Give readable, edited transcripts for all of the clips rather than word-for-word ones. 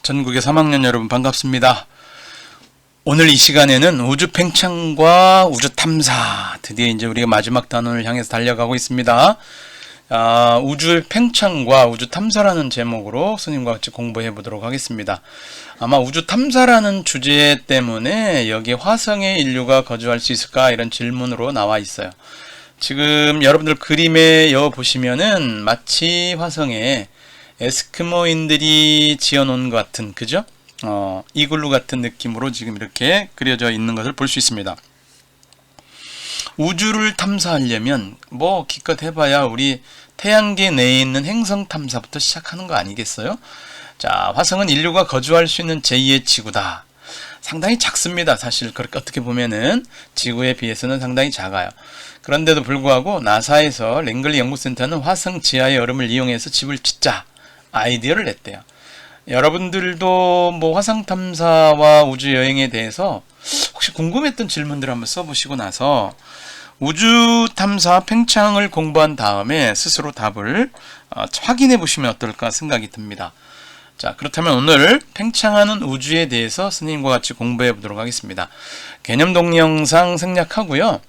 전국의 3학년 여러분 반갑습니다. 오늘 이 시간에는 우주 팽창과 우주 탐사, 드디어 이제 우리가 마지막 단원을 향해서 달려가고 있습니다. 우주 팽창과 우주 탐사라는 제목으로 스님과 같이 공부해 보도록 하겠습니다. 아마 우주 탐사라는 주제 때문에 여기 화성에 인류가 거주할 수 있을까 이런 질문으로 나와 있어요. 지금 여러분들 그림에 보시면은 마치 화성에 에스키모인들이 지어놓은 것 같은, 그죠? 이글루 같은 느낌으로 지금 이렇게 그려져 있는 것을 볼 수 있습니다. 우주를 탐사하려면 뭐 기껏 해봐야 우리 태양계 내에 있는 행성 탐사부터 시작하는 거 아니겠어요? 자, 화성은 인류가 거주할 수 있는 제2의 지구다. 상당히 작습니다. 사실 그렇게 어떻게 보면은 지구에 비해서는 상당히 작아요. 그런데도 불구하고 나사에서 랭글리 연구센터는 화성 지하의 얼음을 이용해서 집을 짓자 아이디어를 냈대요. 여러분들도 뭐 화성 탐사와 우주 여행에 대해서 혹시 궁금했던 질문들을 한번 써보시고 나서 우주 탐사 팽창을 공부한 다음에 스스로 답을 확인해 보시면 어떨까 생각이 듭니다. 자, 그렇다면 오늘 팽창하는 우주에 대해서 스님과 같이 공부해 보도록 하겠습니다. 개념 동영상 생략하고요.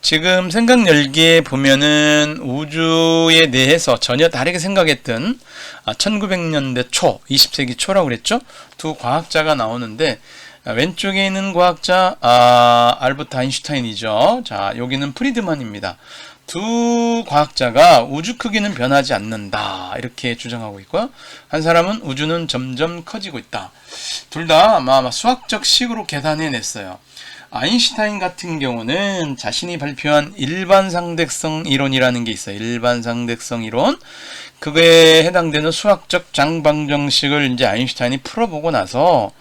지금 생각 열기에 보면은 우주에 대해서 전혀 다르게 생각했던 1900년대 초, 20세기 초라고 그랬죠? 두 과학자가 나오는데 왼쪽에 있는 과학자 알버트 아인슈타인이죠. 자, 여기는 프리드만입니다. 두 과학자가 우주 크기는 변하지 않는다 이렇게 주장하고 있고요. 한 사람은 우주는 점점 커지고 있다. 둘 다 아마 수학적 식으로 계산해냈어요. 아인슈타인 같은 경우는 자신이 발표한 일반상대성 이론이라는 게 있어요. 일반상대성 이론. 그거에 해당되는 수학적 장방정식을 이제 아인슈타인이 풀어보고 나서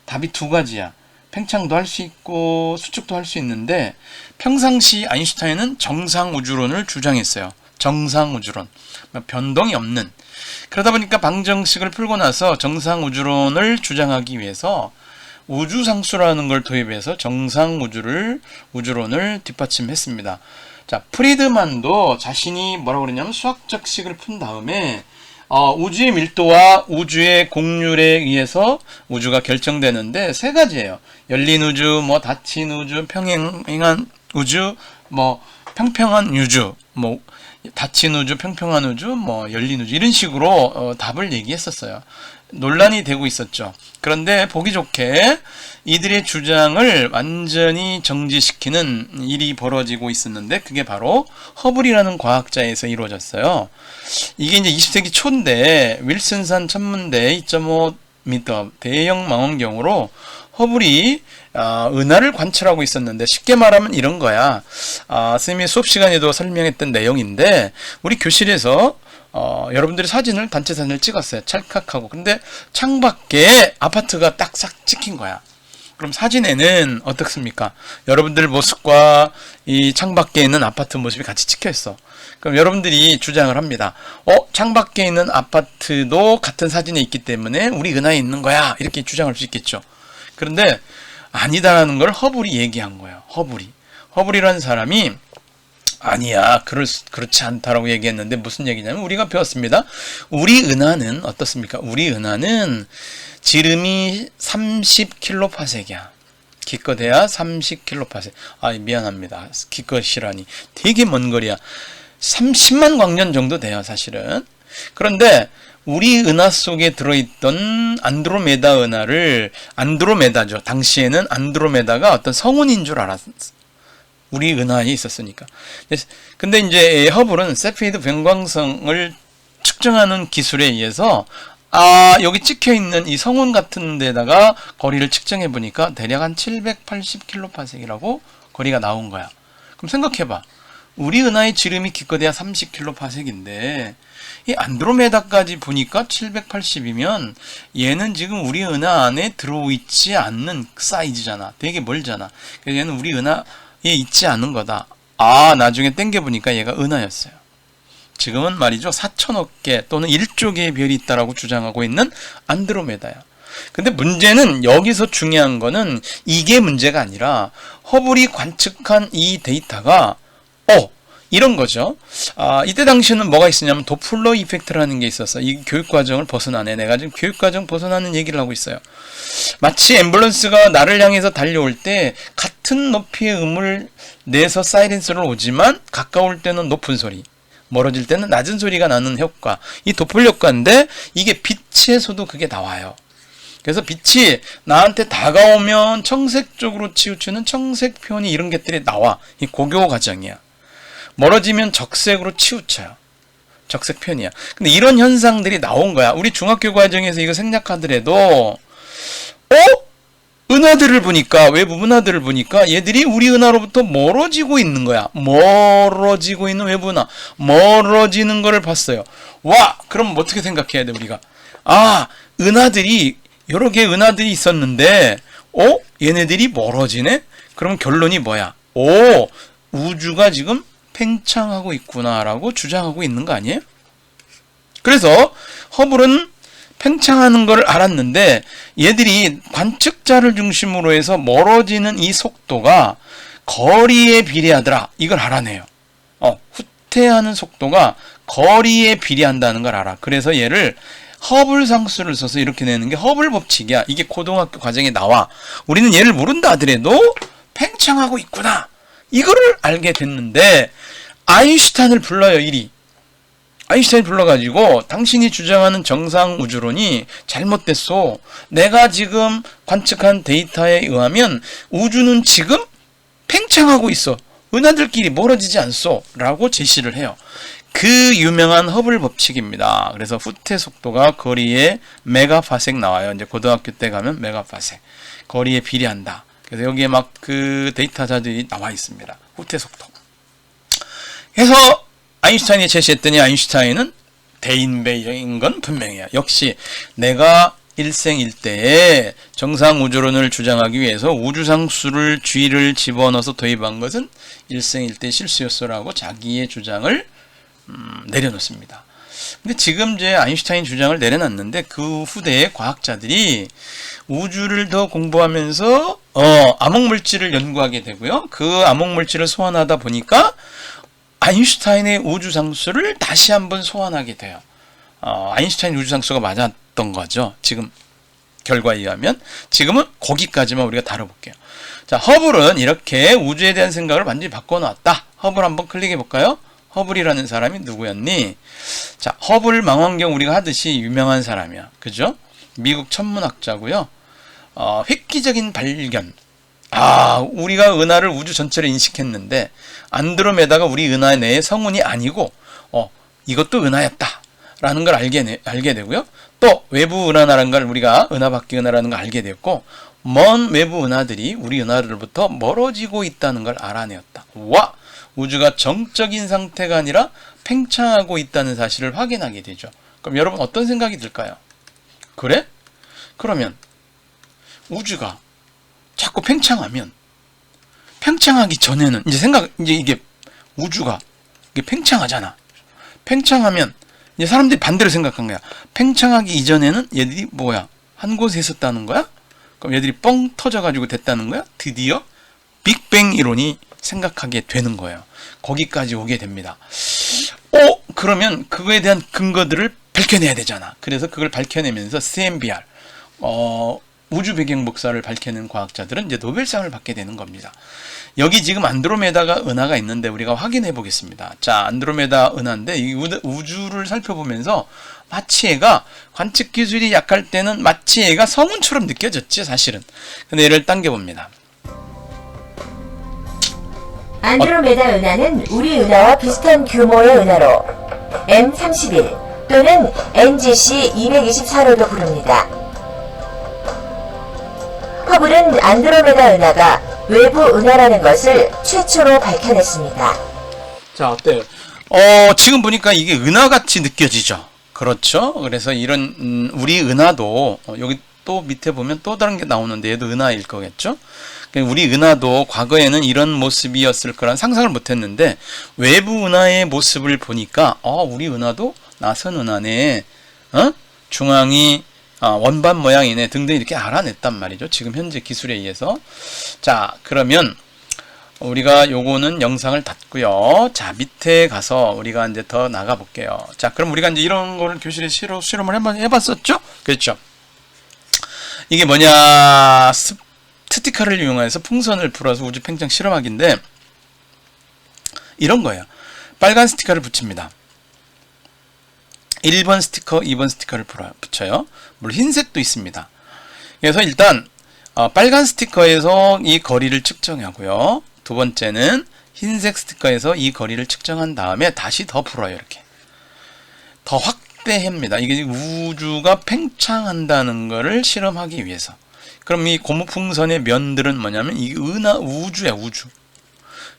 답이 두 가지야. 팽창도 할 수 있고 수축도 할 수 있는데 평상시 아인슈타인은 정상우주론을 주장했어요. 정상우주론. 변동이 없는. 그러다 보니까 방정식을 풀고 나서 정상우주론을 주장하기 위해서 우주상수라는 걸 도입해서 우주론을 뒷받침했습니다. 자, 프리드만도 자신이 뭐라고 그러냐면 수학적 식을 푼 다음에 우주의 밀도와 우주의 곡률에 의해서 우주가 결정되는데 세 가지예요. 열린 우주, 뭐 닫힌 우주, 평행한 우주, 뭐 평평한 우주, 뭐 닫힌 우주, 평평한 우주, 뭐 열린 우주 이런 식으로 답을 얘기했었어요. 논란이 되고 있었죠. 그런데 보기 좋게 이들의 주장을 완전히 정지시키는 일이 벌어지고 있었는데 그게 바로 허블이라는 과학자에서 이루어졌어요. 이게 이제 20세기 초인데 윌슨산 천문대 2.5m 대형 망원경으로 허블이 은하를 관찰하고 있었는데 쉽게 말하면 이런 거야. 선생님이 수업 시간에도 설명했던 내용인데 우리 교실에서 여러분들이 단체 사진을 찍었어요. 찰칵하고. 근데 창밖에 아파트가 딱 싹 찍힌 거야. 그럼 사진에는 어떻습니까? 여러분들 모습과 이 창밖에 있는 아파트 모습이 같이 찍혀 있어. 그럼 여러분들이 주장을 합니다. 창밖에 있는 아파트도 같은 사진에 있기 때문에 우리 은하에 있는 거야. 이렇게 주장할 수 있겠죠. 그런데 아니다라는 걸 허블이 얘기한 거예요. 허블이라는 사람이 아니야, 그렇지 않다라고 얘기했는데 무슨 얘기냐면 우리가 배웠습니다. 우리 은하는 어떻습니까? 우리 은하는 지름이 30kps이야. 기껏해야 30kps. 미안합니다. 기껏이라니. 되게 먼 거리야. 30만 광년 정도 돼요, 사실은. 그런데 우리 은하 속에 들어있던 안드로메다 은하를, 안드로메다죠. 당시에는 안드로메다가 어떤 성운인 줄 알았어요. 우리 은하에 있었으니까. 근데 이제 허블은 세페이드 변광성을 측정하는 기술에 의해서 여기 찍혀있는 이 성운 같은 데다가 거리를 측정해 보니까 대략 한 780kps이라고 거리가 나온 거야. 그럼 생각해봐. 우리 은하의 지름이 기껏해야 30kps인데 이 안드로메다까지 보니까 780이면 얘는 지금 우리 은하 안에 들어있지 않는 사이즈잖아. 되게 멀잖아. 그래서 얘는 우리 은하에 있지 않은 거다. 나중에 땡겨보니까 얘가 은하였어요. 지금은 말이죠. 4천억 개 또는 1조 개의 별이 있다라고 주장하고 있는 안드로메다야. 근데 문제는 여기서 중요한 거는 이게 문제가 아니라 허블이 관측한 이 데이터가 이런 거죠. 이때 당시에는 뭐가 있었냐면 도플러 이펙트라는 게 있었어. 이 교육과정을 벗어나네. 내가 지금 교육과정 벗어나는 얘기를 하고 있어요. 마치 앰뷸런스가 나를 향해서 달려올 때 같은 높이의 음을 내서 사이렌스를 오지만 가까울 때는 높은 소리, 멀어질 때는 낮은 소리가 나는 효과. 이 도플러 효과인데 이게 빛에서도 그게 나와요. 그래서 빛이 나한테 다가오면 청색 쪽으로 치우치는 청색 표현이 이런 것들이 나와. 이 고교 과정이야. 멀어지면 적색으로 치우쳐요. 적색 표현이야. 근데 이런 현상들이 나온 거야. 우리 중학교 과정에서 이거 생략하더라도 은하들을 보니까, 외부 은하들을 보니까 얘들이 우리 은하로부터 멀어지고 있는 거야. 멀어지고 있는 외부 은하. 멀어지는 거를 봤어요. 와! 그럼 어떻게 생각해야 돼, 우리가? 은하들이 여러 개의 은하들이 있었는데 얘네들이 멀어지네? 그럼 결론이 뭐야? 우주가 지금 팽창하고 있구나라고 주장하고 있는 거 아니에요? 그래서 허블은 팽창하는 걸 알았는데 얘들이 관측자를 중심으로 해서 멀어지는 이 속도가 거리에 비례하더라. 이걸 알아내요. 후퇴하는 속도가 거리에 비례한다는 걸 알아. 그래서 얘를 허블 상수를 써서 이렇게 내는 게 허블 법칙이야. 이게 고등학교 과정에 나와. 우리는 얘를 모른다 하더라도 팽창하고 있구나. 이거를 알게 됐는데 아인슈타인을 불러요. 이리. 아인슈타인 불러가지고 당신이 주장하는 정상 우주론이 잘못됐소. 내가 지금 관측한 데이터에 의하면 우주는 지금 팽창하고 있어. 은하들끼리 멀어지지 않소. 라고 제시를 해요. 그 유명한 허블 법칙입니다. 그래서 후퇴 속도가 거리에 메가파섹 나와요. 이제 고등학교 때 가면 메가파섹. 거리에 비례한다. 그래서 여기에 막 그 데이터 자료들이 나와 있습니다. 후퇴 속도. 그래서 아인슈타인이 제시했더니 아인슈타인은 대인배인 건 분명해요. 역시 내가 일생일대에 정상 우주론을 주장하기 위해서 우주상수를 G를 집어넣어서 도입한 것은 일생일대 실수였어라고 자기의 주장을 내려놓습니다. 근데 지금 이제 아인슈타인 주장을 내려놨는데 그 후대의 과학자들이 우주를 더 공부하면서 암흑물질을 연구하게 되고요. 그 암흑물질을 소환하다 보니까 아인슈타인의 우주상수를 다시 한번 소환하게 돼요. 아인슈타인 우주상수가 맞았던 거죠. 지금 결과에 의하면. 지금은 거기까지만 우리가 다뤄볼게요. 자, 허블은 이렇게 우주에 대한 생각을 완전히 바꿔놨다. 허블 한번 클릭해 볼까요? 허블이라는 사람이 누구였니? 자, 허블 망원경 우리가 하듯이 유명한 사람이야. 그죠? 미국 천문학자고요. 획기적인 발견. 우리가 은하를 우주 전체를 인식했는데 안드로메다가 우리 은하 내의 성운이 아니고 이것도 은하였다 라는 걸 알게 되고요. 또 외부 은하라는 걸 우리가 은하 밖의 은하라는 걸 알게 됐고 먼 외부 은하들이 우리 은하로부터 멀어지고 있다는 걸 알아내었다. 우주가 정적인 상태가 아니라 팽창하고 있다는 사실을 확인하게 되죠. 그럼 여러분 어떤 생각이 들까요? 그래? 그러면 우주가 자꾸 팽창하면 팽창하기 전에는 이제 이게 우주가 이게 팽창하잖아. 팽창하면 이제 사람들이 반대로 생각한 거야. 팽창하기 이전에는 얘들이 뭐야? 한 곳에 있었다는 거야? 그럼 얘들이 뻥 터져가지고 됐다는 거야? 드디어 빅뱅 이론이 생각하게 되는 거예요. 거기까지 오게 됩니다. 그러면 그거에 대한 근거들을 밝혀내야 되잖아. 그래서 그걸 밝혀내면서 CMBR 우주 배경 복사를 밝혀낸 과학자들은 이제 노벨상을 받게 되는 겁니다. 여기 지금 안드로메다가 은하가 있는데 우리가 확인해 보겠습니다. 자, 안드로메다 은하인데 이 우주를 살펴보면서 마치 얘가 관측 기술이 약할 때는 마치 얘가 성운처럼 느껴졌지 사실은. 근데 얘를 당겨봅니다. 안드로메다 은하는 우리 은하와 비슷한 규모의 은하로 M31 또는 NGC 224로도 부릅니다. 허블은 안드로메다 은하가 외부 은하라는 것을 최초로 밝혀냈습니다. 자, 어때요? 지금 보니까 이게 은하같이 느껴지죠? 그렇죠? 그래서 이런 우리 은하도 여기 또 밑에 보면 또 다른 게 나오는데 얘도 은하일 거겠죠? 우리 은하도 과거에는 이런 모습이었을 거란 상상을 못했는데 외부 은하의 모습을 보니까 우리 은하도 나선 은하네, 중앙이 원반 모양이네 등등 이렇게 알아냈단 말이죠. 지금 현재 기술에 의해서. 자, 그러면 우리가 요거는 영상을 닫고요. 자, 밑에 가서 우리가 이제 더 나가 볼게요. 자, 그럼 우리가 이제 이런 거를 교실에 실험을 한번 해봤었죠? 그렇죠? 이게 뭐냐, 스티커를 이용해서 풍선을 불어서 우주 팽창 실험하기인데, 이런 거예요. 빨간 스티커를 붙입니다. 1번 스티커, 2번 스티커를 붙여요. 물론 흰색도 있습니다. 그래서 일단 빨간 스티커에서 이 거리를 측정하고요. 두 번째는 흰색 스티커에서 이 거리를 측정한 다음에 다시 더 불어요. 이렇게 더 확대합니다. 이게 우주가 팽창한다는 것을 실험하기 위해서. 그럼 이 고무풍선의 면들은 뭐냐면 이게 우주야, 우주.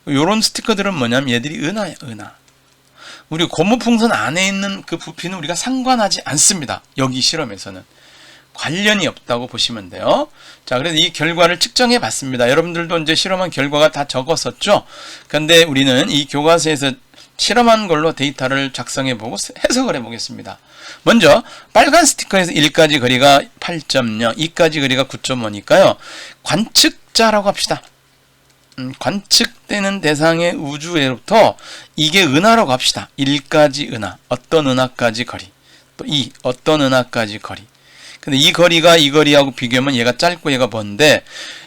요런 스티커들은 뭐냐면 얘들이 은하야, 은하. 우리 고무풍선 안에 있는 그 부피는 우리가 상관하지 않습니다. 여기 실험에서는 관련이 없다고 보시면 돼요. 자, 그래서 이 결과를 측정해 봤습니다. 여러분들도 이제 실험한 결과가 다 적었었죠. 근데 우리는 이 교과서에서 실험한 걸로 데이터를 작성해 보고 해석을 해 보겠습니다. 먼저 빨간 스티커에서 1까지 거리가 8.0, 2까지 거리가 9.5니까요. 관측자라고 합시다. 관측되는 대상의 우주에로부터 이게 은하라고 합시다. 1까지 은하, 어떤 은하까지 거리, 또 2, 어떤 은하까지 거리. 근데 이 거리가 이 거리하고 비교하면 얘가 짧고 얘가 먼데,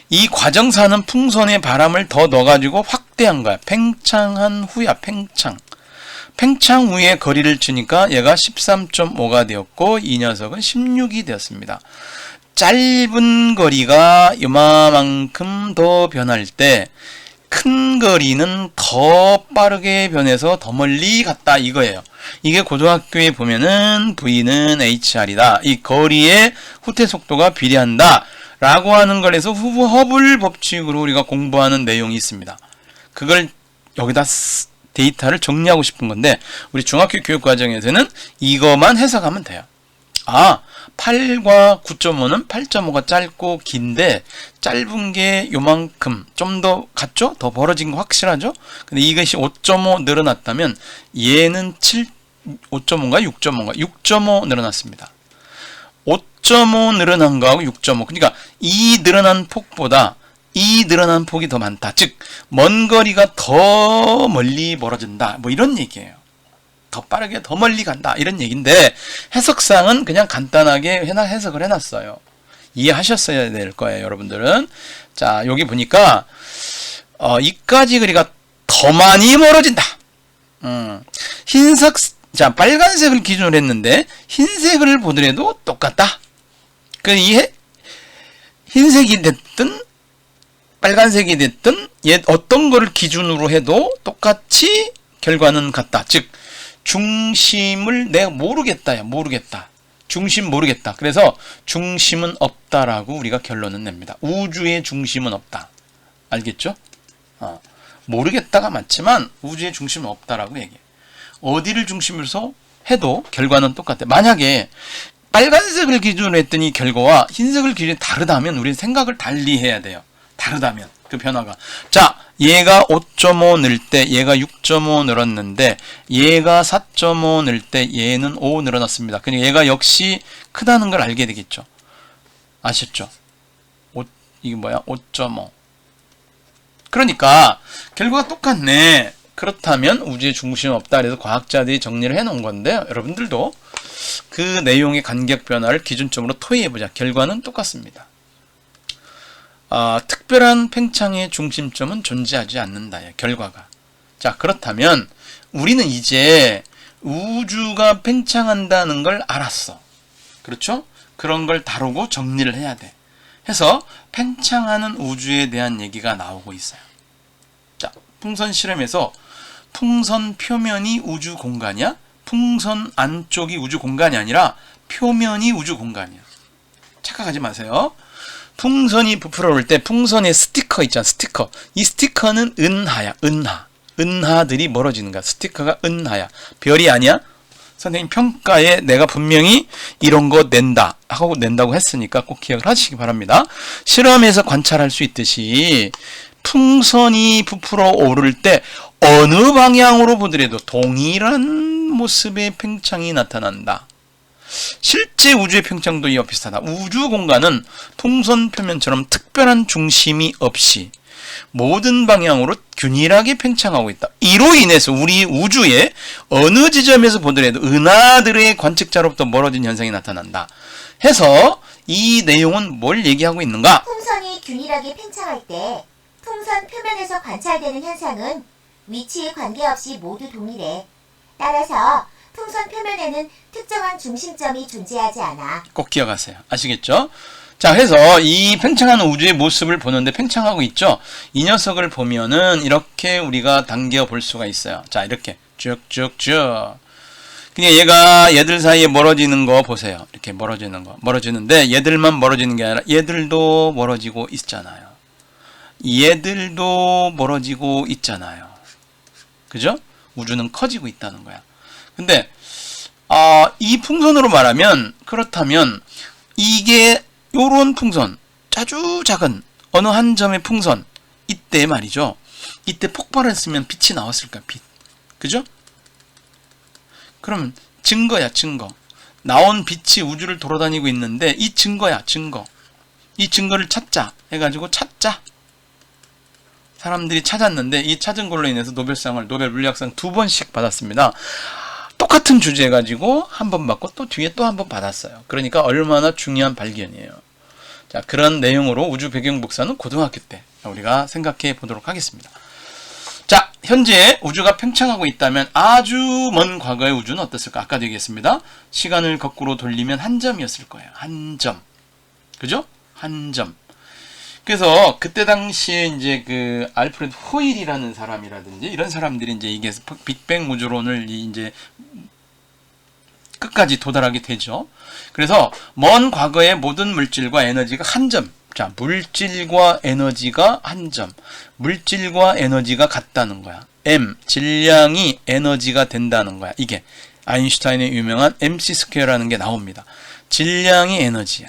이 과정사는 풍선에 바람을 더 넣어가지고 확대한 거야. 팽창한 후야, 팽창. 팽창 후에 거리를 주니까 얘가 13.5가 되었고, 이 녀석은 16이 되었습니다. 짧은 거리가 이만큼 더 변할 때 큰 거리는 더 빠르게 변해서 더 멀리 갔다 이거예요. 이게 고등학교에 보면은 V는 HR이다. 이 거리의 후퇴 속도가 비례한다 라고 하는 거에서 허블 법칙으로 우리가 공부하는 내용이 있습니다. 그걸 여기다 데이터를 정리하고 싶은 건데, 우리 중학교 교육 과정에서는 이것만 해석하면 돼요. 아, 8과 9.5는 8.5가 짧고 긴데, 짧은 게 요만큼 좀 더 같죠? 더 벌어진 거 확실하죠? 근데 이것이 5.5 늘어났다면 얘는 5.5인가 6.5인가 6.5 늘어났습니다. 5.5 늘어난 거하고 6.5, 그러니까 이 늘어난 폭보다 이 늘어난 폭이 더 많다. 즉 먼 거리가 더 멀리 멀어진다. 뭐 이런 얘기예요. 더 빠르게 더 멀리 간다 이런 얘기인데, 해석상은 그냥 간단하게 해석을 해놨어요. 이해하셨어야 될 거예요, 여러분들은. 자, 여기 보니까 이까지 거리가 더 많이 멀어진다. 흰색, 자, 빨간색을 기준으로 했는데 흰색을 보더라도 똑같다. 그 흰색이 됐든 빨간색이 됐든 어떤 거를 기준으로 해도 똑같이 결과는 같다. 즉 중심을 내가 모르겠다야, 모르겠다. 중심 모르겠다. 그래서 중심은 없다라고 우리가 결론은 냅니다. 우주의 중심은 없다. 알겠죠? 모르겠다가 맞지만 우주의 중심은 없다라고 얘기해. 어디를 중심으로 해도 결과는 똑같아. 만약에 빨간색을 기준으로 했더니 결과와 흰색을 기준으로 다르다면 우리는 생각을 달리 해야 돼요. 다르다면 그 변화가. 자, 얘가 5.5 늘 때 얘가 6.5 늘었는데 얘가 4.5 늘 때 얘는 5 늘어났습니다. 그러니까 얘가 역시 크다는 걸 알게 되겠죠. 아셨죠? 이게 뭐야? 5.5. 그러니까 결과가 똑같네. 그렇다면 우주의 중심은 없다. 그래서 과학자들이 정리를 해놓은 건데요. 여러분들도 그 내용의 간격 변화를 기준점으로 토의해보자. 결과는 똑같습니다. 특별한 팽창의 중심점은 존재하지 않는다. 결과가. 자, 그렇다면 우리는 이제 우주가 팽창한다는 걸 알았어. 그렇죠? 그런 걸 다루고 정리를 해야 돼. 해서 팽창하는 우주에 대한 얘기가 나오고 있어요. 자, 풍선 실험에서 풍선 표면이 우주 공간이야? 풍선 안쪽이 우주 공간이 아니라 표면이 우주 공간이야. 착각하지 마세요. 풍선이 부풀어 올 때 풍선에 스티커 있잖아, 스티커. 이 스티커는 은하야, 은하. 은하들이 멀어지는 거야. 스티커가 은하야. 별이 아니야? 선생님 평가에 내가 분명히 이런 거 낸다 하고 낸다고 했으니까 꼭 기억을 하시기 바랍니다. 실험에서 관찰할 수 있듯이 풍선이 부풀어 오를 때 어느 방향으로 보더라도 동일한 모습의 팽창이 나타난다. 실제 우주의 팽창도 이와 비슷하다. 우주 공간은 풍선 표면처럼 특별한 중심이 없이 모든 방향으로 균일하게 팽창하고 있다. 이로 인해서 우리 우주의 어느 지점에서 보더라도 은하들의 관측자로부터 멀어진 현상이 나타난다. 해서 이 내용은 뭘 얘기하고 있는가? 풍선이 균일하게 팽창할 때 풍선 표면에서 관찰되는 현상은 위치에 관계없이 모두 동일해. 따라서 풍선 표면에는 특정한 중심점이 존재하지 않아. 꼭 기억하세요. 아시겠죠? 자, 그래서 이 팽창하는 우주의 모습을 보는데 팽창하고 있죠? 이 녀석을 보면은 이렇게 우리가 당겨 볼 수가 있어요. 자, 이렇게 쭉쭉쭉. 그냥 얘들 사이에 멀어지는 거 보세요. 이렇게 멀어지는 거. 멀어지는데 얘들만 멀어지는 게 아니라 얘들도 멀어지고 있잖아요. 얘들도 멀어지고 있잖아요. 그죠? 우주는 커지고 있다는 거야. 근데 이 풍선으로 말하면 그렇다면 이게 요런 풍선, 아주 작은 어느 한 점의 풍선, 이때 말이죠. 이때 폭발을 했으면 빛이 나왔을까? 빛. 그죠? 그럼 증거야, 증거. 나온 빛이 우주를 돌아다니고 있는데 이 증거야, 증거. 이 증거를 찾자 해가지고 찾자. 사람들이 찾았는데 이 찾은 걸로 인해서 노벨 물리학상 2번씩 받았습니다. 똑같은 주제 가지고 한 번 받고 또 뒤에 또 한 번 받았어요. 그러니까 얼마나 중요한 발견이에요. 자, 그런 내용으로 우주 배경 복사는 고등학교 때 우리가 생각해 보도록 하겠습니다. 자, 현재 우주가 팽창하고 있다면 아주 먼 과거의 우주는 어땠을까? 아까도 얘기했습니다. 시간을 거꾸로 돌리면 한 점이었을 거예요. 한 점. 그죠? 한 점. 그래서 그때 당시에 이제 그 알프레드 호일이라는 사람이라든지 이런 사람들이 이제 이게 빅뱅 우주론을 이제 끝까지 도달하게 되죠. 그래서 먼 과거의 모든 물질과 에너지가 한 점. 자, 물질과 에너지가 한 점. 물질과 에너지가 같다는 거야. M, 질량이 에너지가 된다는 거야. 이게 아인슈타인의 유명한 MC 스퀘어라는 게 나옵니다. 질량이 에너지야.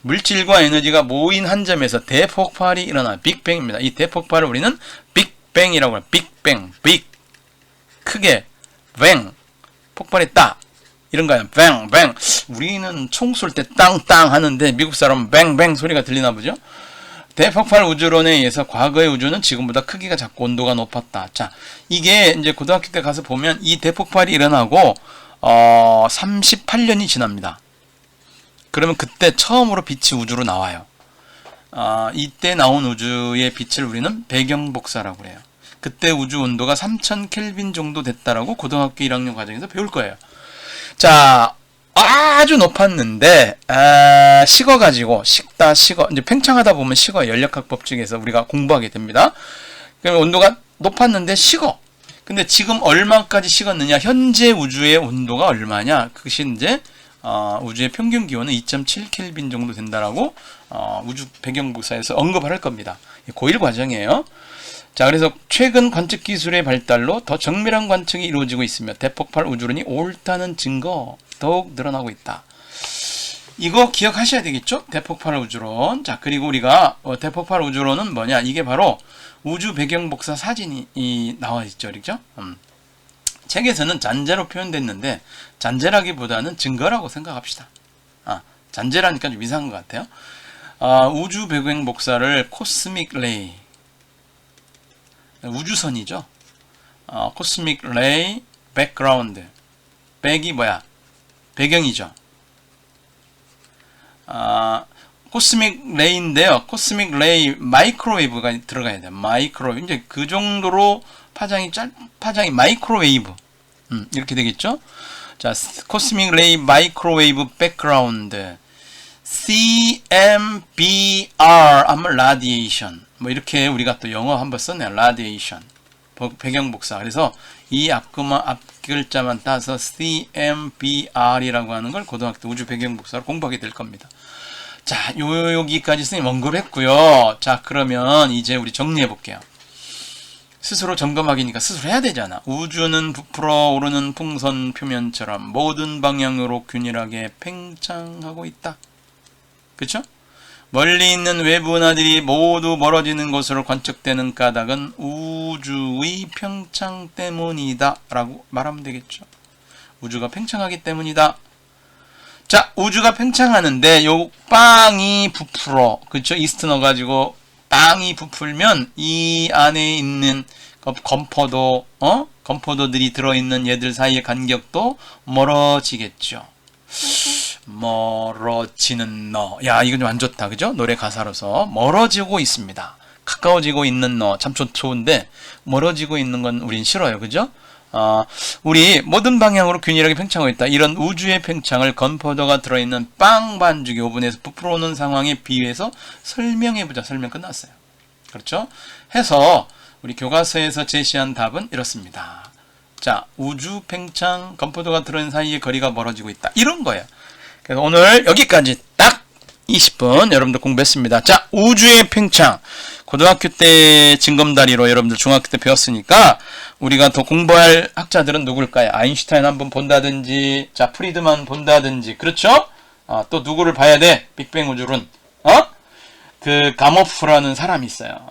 물질과 에너지가 모인 한 점에서 대폭발이 일어나 빅뱅입니다. 이 대폭발을 우리는 빅뱅이라고 해요. 빅뱅, 빅, 크게, 뱅, 폭발했다. 이런 거야. 뱅, 뱅. 우리는 총 쏠 때 땅땅 하는데 미국 사람은 뱅뱅 소리가 들리나 보죠? 대폭발 우주론에 의해서 과거의 우주는 지금보다 크기가 작고 온도가 높았다. 자, 이게 이제 고등학교 때 가서 보면 이 대폭발이 일어나고 38년이 지납니다. 그러면 그때 처음으로 빛이 우주로 나와요. 이때 나온 우주의 빛을 우리는 배경복사라고 그래요. 그때 우주 온도가 3000 켈빈 정도 됐다라고 고등학교 1학년 과정에서 배울 거예요. 자, 아주 높았는데 식어가지고 식다 식어 이제 팽창하다 보면 식어 연력학 법칙에서 우리가 공부하게 됩니다. 그러면 온도가 높았는데 식어. 근데 지금 얼마까지 식었느냐? 현재 우주의 온도가 얼마냐? 그것이 이제 우주의 평균 기온은 2.7 켈빈 정도 된다라고 우주 배경복사에서 언급을 할 겁니다. 고1 과정이에요. 자, 그래서 최근 관측 기술의 발달로 더 정밀한 관측이 이루어지고 있으며 대폭발 우주론이 옳다는 증거 더욱 늘어나고 있다. 이거 기억하셔야 되겠죠? 대폭발 우주론. 자, 그리고 우리가 대폭발 우주론은 뭐냐? 이게 바로 우주 배경복사 사진이 나와 있죠, 그렇죠? 책에서는 잔재로 표현됐는데 잔재라기보다는 증거라고 생각합시다. 잔재라니까 좀 이상한 것 같아요. 우주 배경복사를 코스믹 레이, 우주선이죠. 코스믹 레이 백그라운드. 백이 뭐야? 배경이죠. 코스믹 레이인데요. 코스믹 레이 마이크로웨이브가 들어가야 돼요. 마이크로웨이브. 이제 그 정도로 파장이 마이크로웨이브. 이렇게 되겠죠? 자, 코스믹 레이 마이크로웨이브 백그라운드. CMBR 하면 라디에이션. 뭐 이렇게 우리가 또 영어 한번 썼네요. 라디에이션. 배경복사. 그래서 이 앞 글자만 따서 CMBR이라고 하는 걸 고등학교 때 우주 배경복사로 공부하게 될 겁니다. 자, 여기까지 선생님 언급했고요. 자, 그러면 이제 우리 정리해 볼게요. 스스로 점검하기니까 스스로 해야 되잖아. 우주는 부풀어 오르는 풍선 표면처럼 모든 방향으로 균일하게 팽창하고 있다. 그쵸? 멀리 있는 외부 은하들이 모두 멀어지는 것으로 관측되는 까닭은 우주의 팽창 때문이다 라고 말하면 되겠죠. 우주가 팽창하기 때문이다. 자, 우주가 팽창하는데 요 빵이 부풀어, 그쵸? 이스트 넣어가지고 땅이 부풀면 이 안에 있는 건포도들이 들어있는 얘들 사이의 간격도 멀어지겠죠. 멀어지는 너. 야, 이거 좀 안 좋다. 그죠? 노래 가사로서. 멀어지고 있습니다. 가까워지고 있는 너. 참 좋은데, 멀어지고 있는 건 우린 싫어요. 그죠? 우리 모든 방향으로 균일하게 팽창하고 있다. 이런 우주의 팽창을 건포도가 들어있는 빵 반죽이 오븐에서 부풀어 오는 상황에 비유해서 설명해보자. 설명 끝났어요. 그렇죠? 해서 우리 교과서에서 제시한 답은 이렇습니다. 자, 우주 팽창, 건포도가 들어있는 사이의 거리가 멀어지고 있다. 이런 거예요. 그래서 오늘 여기까지 딱 20분 여러분들 공부했습니다. 자, 우주의 팽창. 고등학교 때 징검다리로 여러분들 중학교 때 배웠으니까 우리가 더 공부할 학자들은 누굴까요? 아인슈타인 한번 본다든지, 자, 프리드만 본다든지, 그렇죠? 또 누구를 봐야 돼? 빅뱅 우주론. 그 가모프라는 사람이 있어요.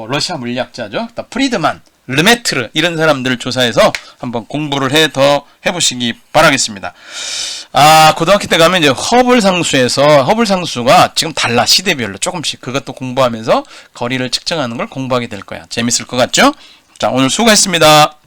러시아 물리학자죠. 또 프리드만, 르메트르 이런 사람들을 조사해서 한번 공부를 더 해보시기 바라겠습니다. 고등학교 때 가면 이제 허블 상수가 지금 달라, 시대별로 조금씩 그것도 공부하면서 거리를 측정하는 걸 공부하게 될 거야. 재밌을 것 같죠? 자, 오늘 수고했습니다.